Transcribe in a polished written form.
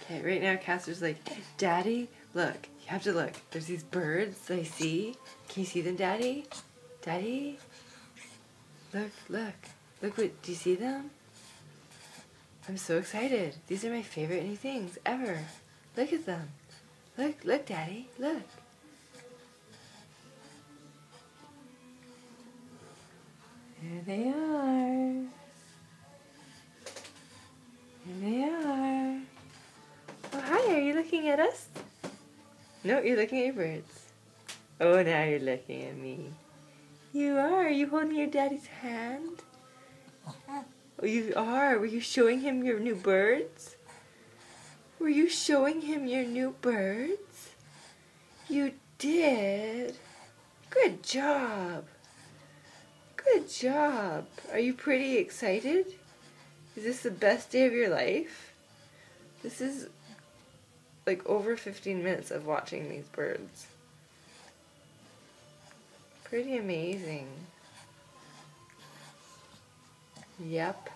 Okay, right now Casper's like, Daddy, look. You have to look. There's these birds that I see. Can you see them, Daddy? Daddy? Look, look. Look what, do you see them? I'm so excited. These are my favorite new things ever. Look at them. Look, look, Daddy, look. There they are. There they are. Oh, hi, are you looking at us? No, you're looking at your birds. Oh, now you're looking at me. You are. Are you holding your daddy's hand? Oh, you are. Were you showing him your new birds? Were you showing him your new birds? You did. Good job. Good job. Are you pretty excited? Is this the best day of your life? This is like over 15 minutes of watching these birds. Pretty amazing. Yep.